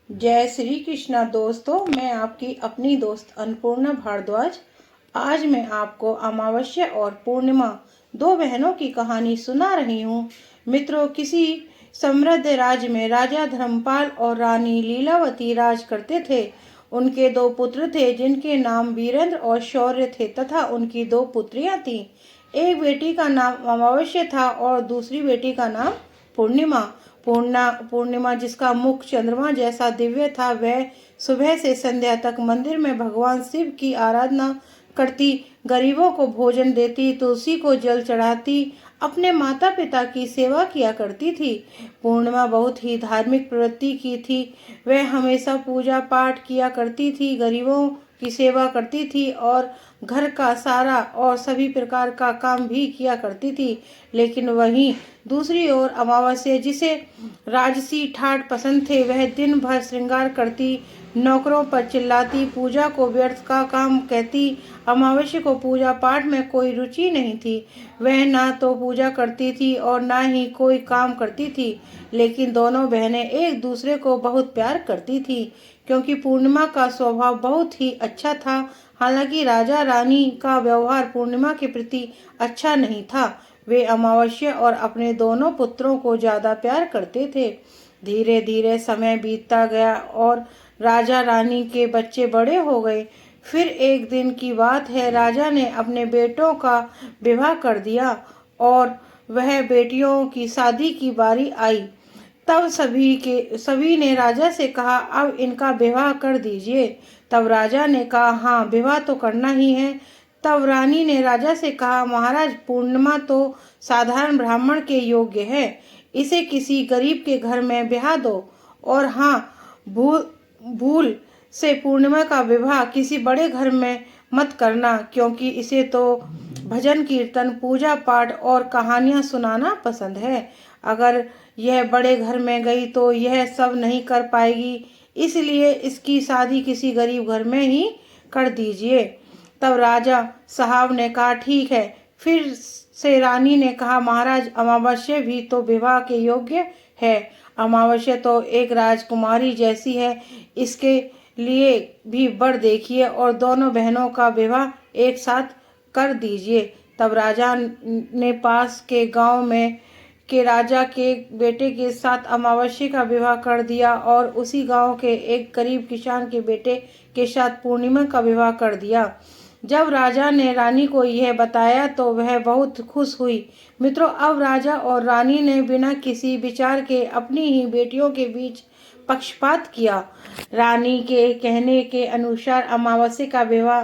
जय श्री कृष्णा दोस्तों, मैं आपकी अपनी दोस्त अन्नपूर्णा भारद्वाज। आज मैं आपको अमावस्या और पूर्णिमा दो बहनों की कहानी सुना रही हूँ। मित्रों, किसी समृद्ध राज्य में राजा धर्मपाल और रानी लीलावती राज करते थे। उनके दो पुत्र थे जिनके नाम वीरेंद्र और शौर्य थे तथा उनकी दो पुत्रियां थीं। एक बेटी का नाम अमावस्या था और दूसरी बेटी का नाम पूर्णिमा। पूर्णिमा जिसका मुख चंद्रमा जैसा दिव्य था, वह सुबह से संध्या तक मंदिर में भगवान शिव की आराधना करती, गरीबों को भोजन देती, तुलसी को जल चढ़ाती, अपने माता पिता की सेवा किया करती थी। पूर्णिमा बहुत ही धार्मिक प्रवृत्ति की थी। वह हमेशा पूजा पाठ किया करती थी, गरीबों की सेवा करती थी और घर का सारा और सभी प्रकार का काम भी किया करती थी। लेकिन वहीं दूसरी ओर अमावस्या, जिसे राजसी ठाट पसंद थे, वह दिन भर श्रृंगार करती, नौकरों पर चिल्लाती, पूजा को व्यर्थ का काम कहती। अमावस्या को पूजा पाठ में कोई रुचि नहीं थी। वह ना तो पूजा करती थी और ना ही कोई काम करती थी। लेकिन दोनों बहनें एक दूसरे को बहुत प्यार करती थी, क्योंकि पूर्णिमा का स्वभाव बहुत ही अच्छा था। हालांकि राजा रानी का व्यवहार पूर्णिमा के प्रति अच्छा नहीं था। वे अमावस्या और अपने दोनों पुत्रों को ज्यादा प्यार करते थे। धीरे धीरे समय बीतता गया और राजा रानी के बच्चे बड़े हो गए। फिर एक दिन की बात है, राजा ने अपने बेटों का विवाह कर दिया और वह बेटियों की शादी की बारी आई। तब सभी ने राजा से कहा, अब इनका विवाह कर दीजिए। तब राजा ने कहा, हाँ, विवाह तो करना ही है। तब रानी ने राजा से कहा, महाराज, पूर्णिमा तो साधारण ब्राह्मण के योग्य है, इसे किसी गरीब के घर में ब्याह दो। और हाँ, भूल से पूर्णिमा का विवाह किसी बड़े घर में मत करना, क्योंकि इसे तो भजन कीर्तन, पूजा पाठ और कहानियां सुनाना पसंद है। अगर यह बड़े घर में गई तो यह सब नहीं कर पाएगी, इसलिए इसकी शादी किसी गरीब घर में ही कर दीजिए। तब राजा साहब ने कहा, ठीक है। फिर से रानी ने कहा, महाराज, अमावस्या भी तो विवाह के योग्य है। अमावस्या तो एक राजकुमारी जैसी है, इसके लिए भी वर देखिए और दोनों बहनों का विवाह एक साथ कर दीजिए। तब राजा ने पास के गांव में के राजा के बेटे के साथ अमावस्या का विवाह कर दिया और उसी गांव के एक गरीब किसान के बेटे के साथ पूर्णिमा का विवाह कर दिया। जब राजा ने रानी को यह बताया तो वह बहुत खुश हुई। मित्रों, अब राजा और रानी ने बिना किसी विचार के अपनी ही बेटियों के बीच पक्षपात किया। रानी के कहने के अनुसार अमावस्या का विवाह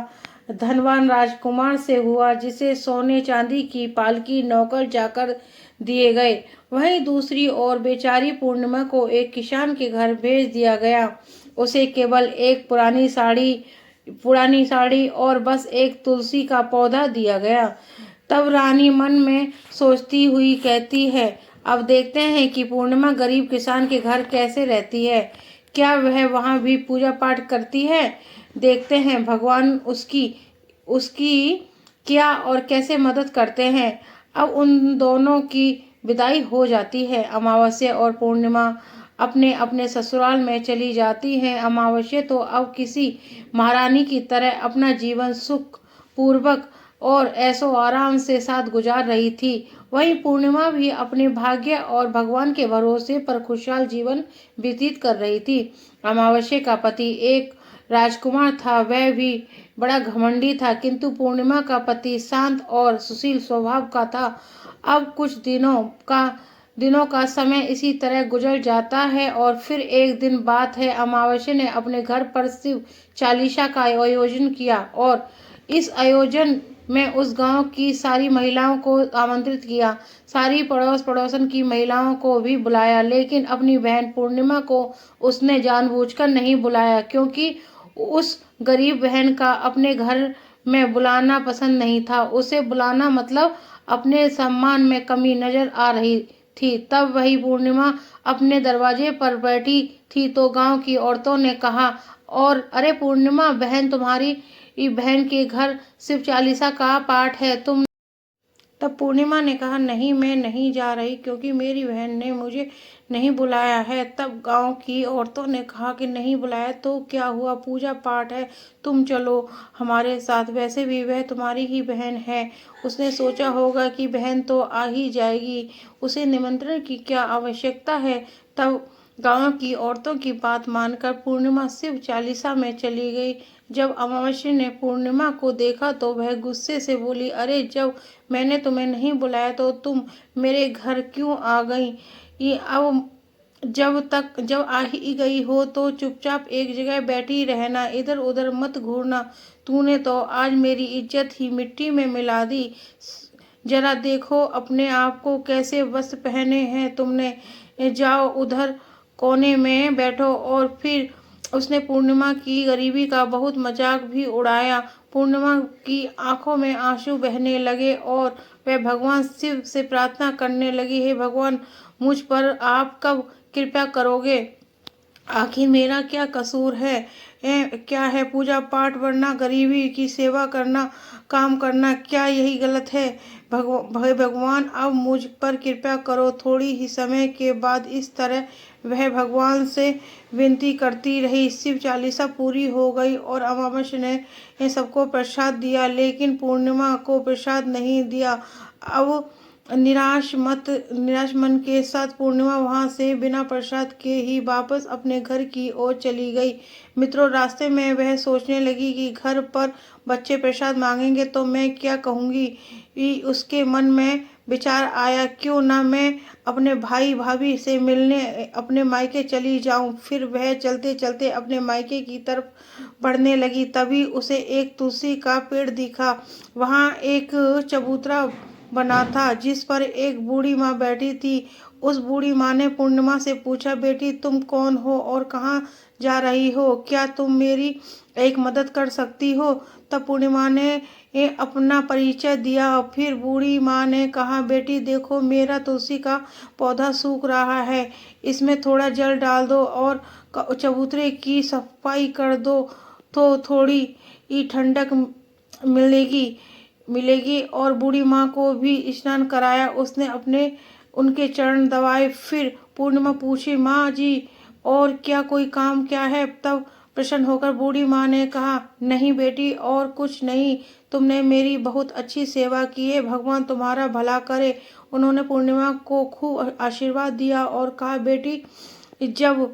धनवान राजकुमार से हुआ, जिसे सोने चांदी की पालकी, नौकर चाकर दिए गए। वहीं दूसरी ओर बेचारी पूर्णिमा को एक किसान के घर भेज दिया गया। उसे केवल एक पुरानी साड़ी और बस एक तुलसी का पौधा दिया गया। तब रानी मन में सोचती हुई कहती है, अब देखते हैं कि पूर्णिमा गरीब किसान के घर कैसे रहती है। क्या वह वहां भी पूजा पाठ करती है? देखते हैं भगवान उसकी क्या और कैसे मदद करते हैं। अब उन दोनों की विदाई हो जाती है। अमावस्या और पूर्णिमा अपने अपने ससुराल में चली जाती हैं। अमावस्या तो अब किसी महारानी की तरह अपना जीवन सुख पूर्वक और ऐशो आराम से साथ गुजार रही थी। वहीं पूर्णिमा भी अपने भाग्य और भगवान के भरोसे पर खुशहाल जीवन व्यतीत कर रही थी। अमावस्या का पति एक राजकुमार था, वह भी बड़ा घमंडी था, किंतु पूर्णिमा का पति शांत और सुशील स्वभाव का था। अब कुछ दिनों का समय इसी तरह गुजर जाता है और फिर एक दिन बात है, अमावस्या ने अपने घर पर शिव चालीसा का आयोजन किया और इस आयोजन में उस गांव की सारी महिलाओं को आमंत्रित किया। सारी पड़ोसन की महिलाओं को भी बुलाया, लेकिन अपनी बहन पूर्णिमा को उसने जानबूझकर नहीं बुलाया, क्योंकि उस गरीब बहन का अपने घर में बुलाना पसंद नहीं था। उसे बुलाना मतलब अपने सम्मान में कमी नजर आ रही थी। तब वही पूर्णिमा अपने दरवाजे पर बैठी थी तो गांव की औरतों ने कहा, और अरे पूर्णिमा बहन, तुम्हारी बहन के घर शिव चालीसा का पाठ है, तब पूर्णिमा ने कहा, नहीं, मैं नहीं जा रही, क्योंकि मेरी बहन ने मुझे नहीं बुलाया है। तब गांव की औरतों ने कहा कि नहीं बुलाया तो क्या हुआ, पूजा पाठ है, तुम चलो हमारे साथ, वैसे भी वह तुम्हारी ही बहन है। उसने सोचा होगा कि बहन तो आ ही जाएगी, उसे निमंत्रण की क्या आवश्यकता है। तब गांव की औरतों की बात मानकर पूर्णिमा शिव चालीसा में चली गई। जब अमावस्या ने पूर्णिमा को देखा तो वह गुस्से से बोली, अरे, जब मैंने तुम्हें नहीं बुलाया तो तुम मेरे घर क्यों आ गई? ये अब जब आ ही गई हो तो चुपचाप एक जगह बैठी रहना, इधर उधर मत घूरना। तूने तो आज मेरी इज्जत ही मिट्टी में मिला दी। जरा देखो अपने आप को, कैसे वस्त्र पहने हैं तुमने। जाओ उधर कोने में बैठो। और फिर उसने पूर्णिमा की गरीबी का बहुत मजाक भी उड़ाया। पूर्णिमा की आंखों में आंसू बहने लगे और वह भगवान शिव से प्रार्थना करने लगी, हे भगवान, मुझ पर आप कब कृपा करोगे? आखिर मेरा क्या कसूर है? क्या है पूजा पाठ, वरना गरीबी की सेवा करना, काम करना, क्या यही गलत है? भगवान, अब मुझ पर कृपा करो। थोड़ी ही समय के बाद इस तरह वह भगवान से विनती करती रही। शिव चालीसा पूरी हो गई और अमावस्या ने सबको प्रसाद दिया, लेकिन पूर्णिमा को प्रसाद नहीं दिया। अब निराश मन के साथ पूर्णिमा वहां से बिना प्रसाद के ही वापस अपने घर की ओर चली गई। मित्रों, रास्ते में वह सोचने लगी कि घर पर बच्चे प्रसाद मांगेंगे तो मैं क्या कहूँगी। उसके मन में विचार आया, क्यों ना मैं अपने भाई भाभी से मिलने अपने मायके चली जाऊं। फिर वह चलते चलते अपने मायके की तरफ बढ़ने लगी। तभी उसे एक तुलसी का पेड़ दिखा। वहां एक चबूतरा बना था जिस पर एक बूढ़ी माँ बैठी थी। उस बूढ़ी माँ ने पूर्णिमा से पूछा, बेटी, तुम कौन हो और कहाँ जा रही हो? क्या तुम मेरी एक मदद कर सकती हो? तब पूर्णिमा ने अपना परिचय दिया। फिर बूढ़ी माँ ने कहा, बेटी देखो, मेरा तुलसी का पौधा सूख रहा है, इसमें थोड़ा जल डाल दो और चबूतरे की सफाई कर दो तो थोड़ी ठंडक मिलेगी मिलेगी और बूढ़ी माँ को भी स्नान कराया। उसने अपने उनके चरण दबाए। फिर पूर्णिमा पूछी, माँ जी, और क्या कोई काम क्या है? तब प्रसन्न होकर बूढ़ी माँ ने कहा, नहीं बेटी, और कुछ नहीं, तुमने मेरी बहुत अच्छी सेवा की है, भगवान तुम्हारा भला करे। उन्होंने पूर्णिमा को खूब आशीर्वाद दिया और कहा, बेटी, जब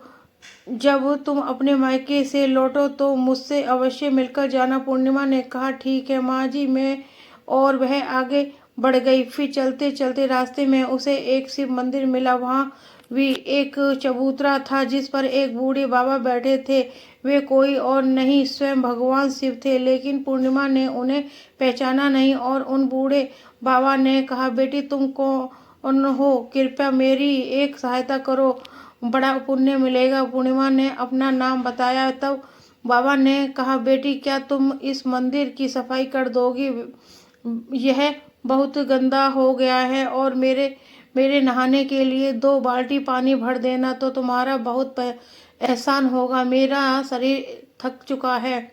जब तुम अपने मायके से लौटो तो मुझसे अवश्य मिलकर जाना। पूर्णिमा ने कहा, ठीक है माँ जी, मैं। और वह आगे बढ़ गई। फिर चलते चलते रास्ते में उसे एक शिव मंदिर मिला। वहाँ भी एक चबूतरा था जिस पर एक बूढ़े बाबा बैठे थे। वे कोई और नहीं, स्वयं भगवान शिव थे। लेकिन पूर्णिमा ने उन्हें पहचाना नहीं और उन बूढ़े बाबा ने कहा, बेटी, तुम कौन हो? कृपया मेरी एक सहायता करो, बड़ा पुण्य मिलेगा। पूर्णिमा ने अपना नाम बताया। तब बाबा ने कहा, बेटी, क्या तुम इस मंदिर की सफाई कर दोगी? यह बहुत गंदा हो गया है और मेरे मेरे नहाने के लिए 2 बाल्टी पानी भर देना तो तुम्हारा बहुत एहसान होगा। मेरा शरीर थक चुका है,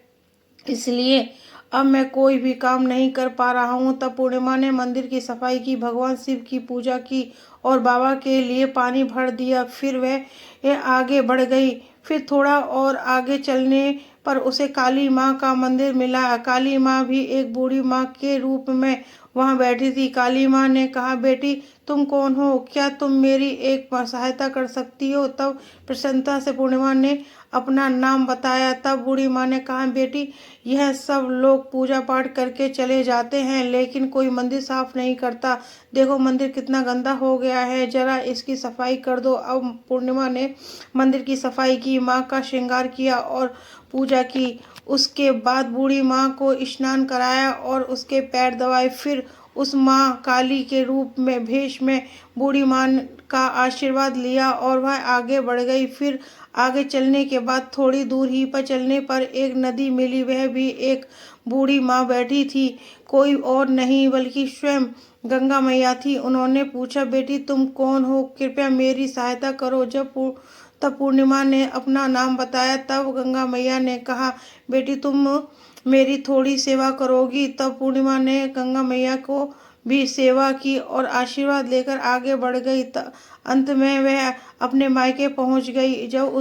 इसलिए अब मैं कोई भी काम नहीं कर पा रहा हूँ। तब पूर्णिमा ने मंदिर की सफाई की, भगवान शिव की पूजा की और बाबा के लिए पानी भर दिया। फिर वह आगे बढ़ गई। फिर थोड़ा और आगे चलने पर उसे काली माँ का मंदिर मिला। काली माँ भी एक बूढ़ी माँ के रूप में वहाँ बैठी थी। काली माँ ने कहा, बेटी, तुम कौन हो? क्या तुम मेरी एक सहायता कर सकती हो? तब प्रसन्नता से पूर्णिमा ने अपना नाम बताया। तब बूढ़ी माँ ने कहा, बेटी, यह सब लोग पूजा पाठ करके चले जाते हैं लेकिन कोई मंदिर साफ नहीं करता। देखो मंदिर कितना गंदा हो गया है, जरा इसकी सफाई कर दो। अब पूर्णिमा ने मंदिर की सफाई की, माँ का श्रृंगार किया और पूजा की। उसके बाद बूढ़ी माँ को स्नान कराया और उसके पैर दबाए। फिर उस माँ काली के रूप में भेष में बूढ़ी माँ का आशीर्वाद लिया और वह आगे बढ़ गई। फिर आगे चलने के बाद थोड़ी दूर ही पर चलने पर एक नदी मिली। वह भी एक बूढ़ी माँ बैठी थी, कोई और नहीं बल्कि स्वयं गंगा मैया थी। उन्होंने पूछा, बेटी, तुम कौन हो? कृपया मेरी सहायता करो। तब पूर्णिमा ने अपना नाम बताया। तब गंगा मैया ने कहा, बेटी, तुम मेरी थोड़ी सेवा करोगी? तब पूर्णिमा ने गंगा मैया को भी सेवा की और आशीर्वाद लेकर आगे बढ़ गई। अंत में वह अपने मायके पहुंच गई। जब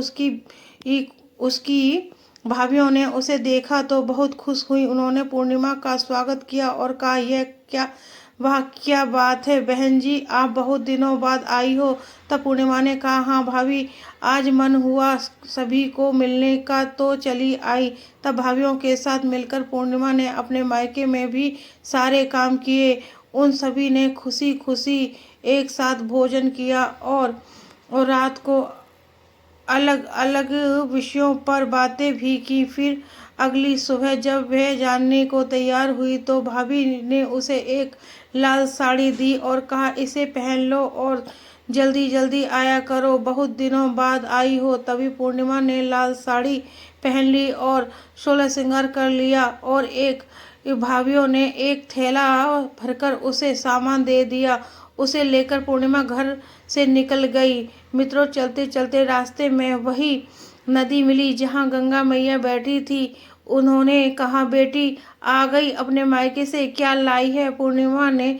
उसकी भाभियों ने उसे देखा तो बहुत खुश हुई। उन्होंने पूर्णिमा का स्वागत किया और कहा, वाह क्या बात है बहन जी, आप बहुत दिनों बाद आई हो। तब पूर्णिमा ने कहा, हाँ भाभी, आज मन हुआ सभी को मिलने का तो चली आई। तब भाभियों के साथ मिलकर पूर्णिमा ने अपने मायके में भी सारे काम किए। उन सभी ने खुशी खुशी एक साथ भोजन किया और रात को अलग अलग विषयों पर बातें भी की। फिर अगली सुबह जब वह जानने को तैयार हुई तो भाभी ने उसे एक लाल साड़ी दी और कहा, इसे पहन लो और जल्दी जल्दी आया करो, बहुत दिनों बाद आई हो। तभी पूर्णिमा ने लाल साड़ी पहन ली और 16 श्रृंगार कर लिया और भाभियों ने एक थैला भरकर उसे सामान दे दिया। उसे लेकर पूर्णिमा घर से निकल गई। मित्रों, चलते चलते रास्ते में वही नदी मिली जहाँ गंगा मैया बैठी थी। उन्होंने कहा, बेटी आ गई अपने मायके से, क्या लाई है? पूर्णिमा ने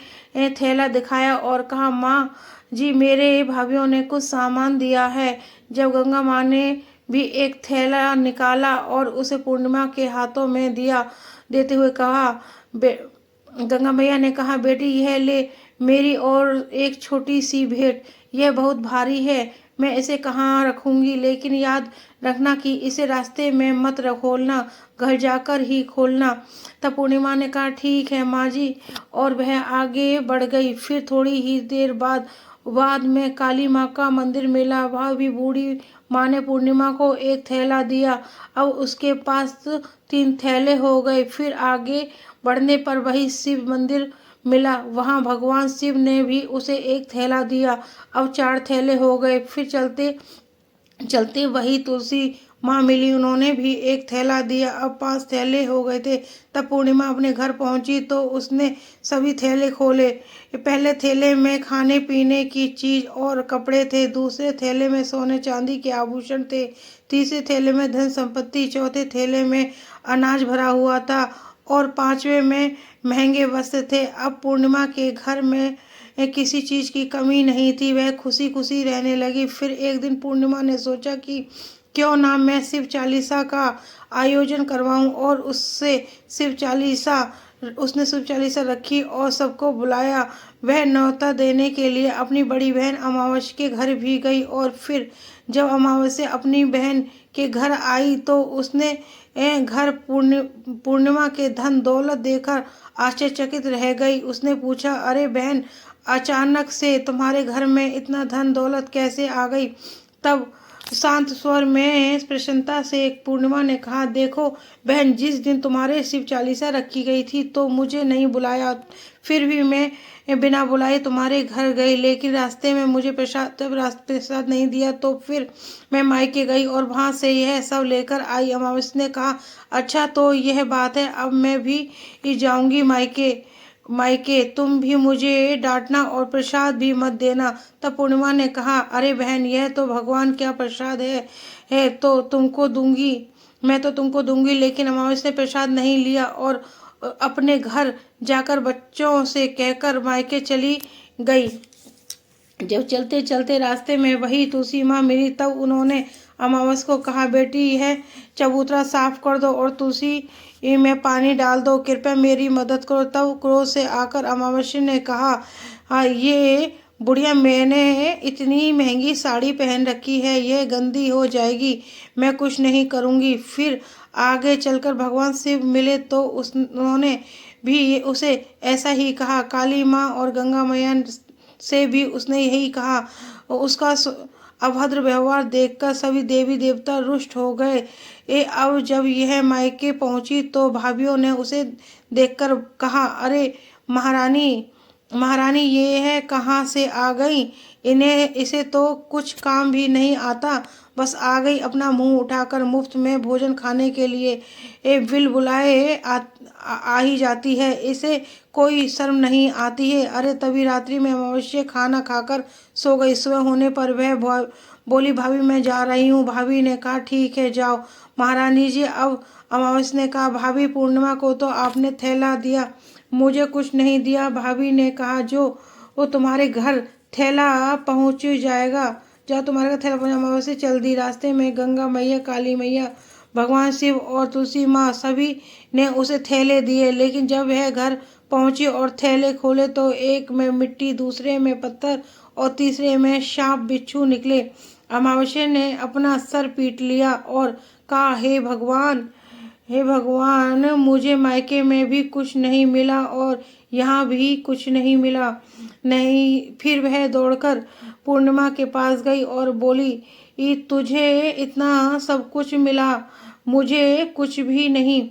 थैला दिखाया और कहा, माँ जी, मेरे भाभियों ने कुछ सामान दिया है। जब गंगा माँ ने भी एक थैला निकाला और उसे पूर्णिमा के हाथों में दिया। देते हुए कहा, गंगा मैया ने कहा, बेटी यह ले मेरी और एक छोटी सी भेंट, यह बहुत भारी है, मैं इसे कहाँ रखूंगी, लेकिन याद रखना कि इसे रास्ते में मत खोलना, घर जाकर ही खोलना। तब पूर्णिमा ने कहा, ठीक है माँ जी, और वह आगे बढ़ गई। फिर थोड़ी ही देर बाद में काली माँ का मंदिर मिला। वह भी बूढ़ी माँ ने पूर्णिमा को एक थैला दिया। अब उसके पास 3 थैले हो गए। फिर आगे बढ़ने पर वही शिव मंदिर मिला। वहां भगवान शिव ने भी उसे एक थैला दिया। अब 4 थैले हो गए। फिर चलते चलते वही तुलसी माँ मिली, उन्होंने भी एक थैला दिया। अब 5 थैले हो गए थे। तब पूर्णिमा अपने घर पहुंची तो उसने सभी थैले खोले। पहले थैले में खाने पीने की चीज और कपड़े थे, दूसरे थैले में सोने चांदी के आभूषण थे, तीसरे थैले में धन संपत्ति, चौथे थैले में अनाज भरा हुआ था और 5वें में महंगे वस्त्र थे। अब पूर्णिमा के घर में किसी चीज की कमी नहीं थी। वह खुशी खुशी रहने लगी। फिर एक दिन पूर्णिमा ने सोचा कि क्यों ना मैं शिव चालीसा का आयोजन करवाऊं और उसने शिव चालीसा रखी और सबको बुलाया। वह न्योता देने के लिए अपनी बड़ी बहन अमावस्या के घर भी गई और फिर जब अमावस्या अपनी बहन के घर आई तो उसने घर पूर्णिमा के धन दौलत देखकर आश्चर्यचकित रह गई। उसने पूछा, अरे बहन, अचानक से तुम्हारे घर में इतना धन दौलत कैसे आ गई? तब शांत स्वर में प्रसन्नता से पूर्णिमा ने कहा, देखो बहन, जिस दिन तुम्हारे शिव चालीसा रखी गई थी तो मुझे नहीं बुलाया, फिर भी मैं बिना बुलाए तुम्हारे घर गई, लेकिन रास्ते में मुझे प्रसाद नहीं दिया तो फिर मैं मायके गई और वहां से यह सब लेकर आई। अमावस्या ने कहा, अच्छा तो यह बात है, अब मैं भी जाऊंगी मायके, तुम भी मुझे डांटना और प्रसाद भी मत देना। तब पूर्णिमा ने कहा, अरे बहन, यह तो भगवान का प्रसाद है तो तुमको दूंगी, मैं तो तुमको दूंगी। लेकिन अमावस्या ने प्रसाद नहीं लिया और अपने घर जाकर बच्चों से कहकर मायके चली गई। जब चलते चलते रास्ते में वही तुलसी माँ मिली तब उन्होंने अमावस्या को कहा, बेटी यह चबूतरा साफ कर दो और तुलसी में पानी डाल दो, कृपया मेरी मदद करो। तब क्रोध से आकर अमावस्या ने कहा, हाँ ये बुढ़िया, मैंने इतनी महंगी साड़ी पहन रखी है, यह गंदी हो जाएगी, मैं कुछ नहीं करूँगी। फिर आगे चलकर भगवान शिव मिले तो उन्होंने भी उसे ऐसा ही कहा। काली माँ और गंगा मैया से भी उसने यही कहा। उसका अभद्र व्यवहार देखकर सभी देवी देवता रुष्ट हो गए। अब जब यह मायके पहुंची तो भाभियों ने उसे देखकर कहा, अरे महारानी ये है कहाँ से आ गई? इसे तो कुछ काम भी नहीं आता, बस आ गई अपना मुंह उठाकर मुफ्त में भोजन खाने के लिए बिल बुलाए आ ही जाती है, इसे कोई शर्म नहीं आती है। अरे तभी रात्रि में अमावस्या खाना खाकर सो गई। सुबह होने पर वह बोली, भाभी मैं जा रही हूँ। भाभी ने कहा, ठीक है जाओ महारानी जी। अब अमावस्या ने कहा, भाभी पूर्णिमा को तो आपने थैला दिया, मुझे कुछ नहीं दिया। भाभी ने कहा जो वो तुम्हारे घर थैला पहुंच जाएगा, जब तुम्हारे घर थैला पहुंच। अमावस्या चल दी। रास्ते में गंगा मैया, काली मैया, भगवान शिव और तुलसी माँ सभी ने उसे थैले दिए, लेकिन जब वह घर पहुंची और थैले खोले तो एक में मिट्टी, दूसरे में पत्थर और तीसरे में सांप बिच्छू निकले। अमावस्या ने अपना सर पीट लिया और कहा, हे भगवान, मुझे मायके में भी कुछ नहीं मिला और यहाँ भी कुछ नहीं मिला। नहीं। फिर वह दौड़कर पूर्णिमा के पास गई और बोली, तुझे इतना सब कुछ मिला, मुझे कुछ भी नहीं।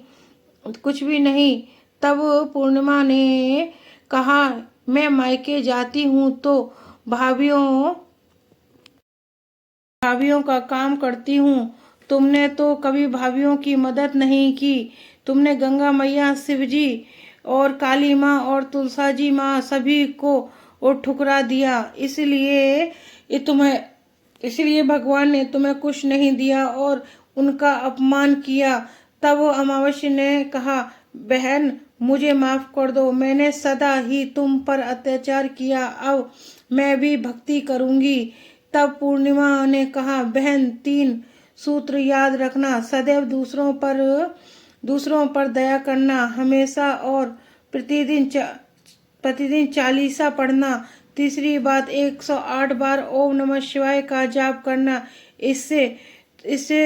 तब पूर्णिमा ने कहा, मैं मायके जाती हूँ तो भाभीियों का काम करती हूँ। तुमने तो कभी भाभीियों की मदद नहीं की। तुमने गंगा मैया, शिवजी और काली माँ और तुलसाजी माँ सभी को ठुकरा दिया। इसलिए भगवान ने तुम्हें कुछ नहीं दिया और उनका अपमान किया। तब अमावस्या ने कहा, बहन, मुझे माफ कर दो। मैंने सदा ही तुम पर अत्याचार किया, अब मैं भी भक्ति करूंगी। तब पूर्णिमा ने कहा, बहन, 3 सूत्र याद रखना। सदैव दूसरों पर दया करना, हमेशा और प्रतिदिन चालीसा पढ़ना। तीसरी बात, 108 बार ओम नमः शिवाय का जाप करना। इससे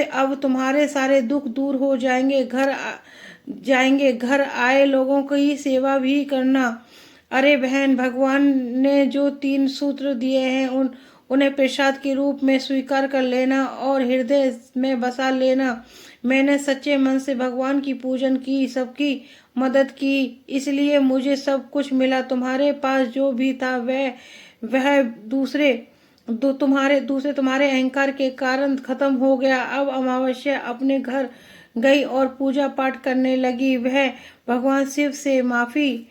अब तुम्हारे सारे दुख दूर हो जाएंगे। घर आए लोगों की सेवा भी करना। अरे बहन, भगवान ने जो 3 सूत्र दिए हैं उन्हें प्रसाद के रूप में स्वीकार कर लेना और हृदय में बसा लेना। मैंने सच्चे मन से भगवान की पूजन की, सबकी मदद की, इसलिए मुझे सब कुछ मिला। तुम्हारे पास जो भी था वह तुम्हारे अहंकार के कारण खत्म हो गया। अब अमावस्या अपने घर गई और पूजा पाठ करने लगी। वह भगवान शिव से माफी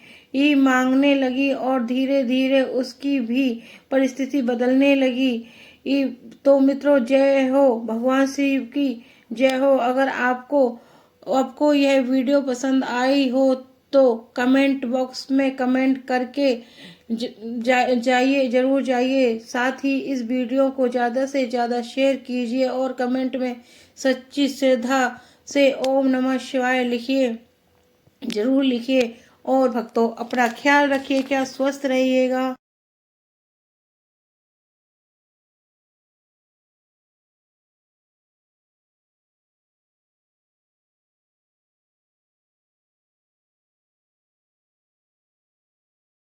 मांगने लगी और धीरे धीरे उसकी भी परिस्थिति बदलने लगी। तो मित्रों, जय हो, भगवान शिव की जय हो। अगर आपको यह वीडियो पसंद आई हो तो कमेंट बॉक्स में कमेंट करके जरूर जाइए। साथ ही इस वीडियो को ज़्यादा से ज़्यादा शेयर कीजिए और कमेंट में सच्ची श्रद्धा से ओम नमः शिवाय जरूर लिखिए। और भक्तों, अपना ख्याल रखिए, क्या स्वस्थ रहिएगा।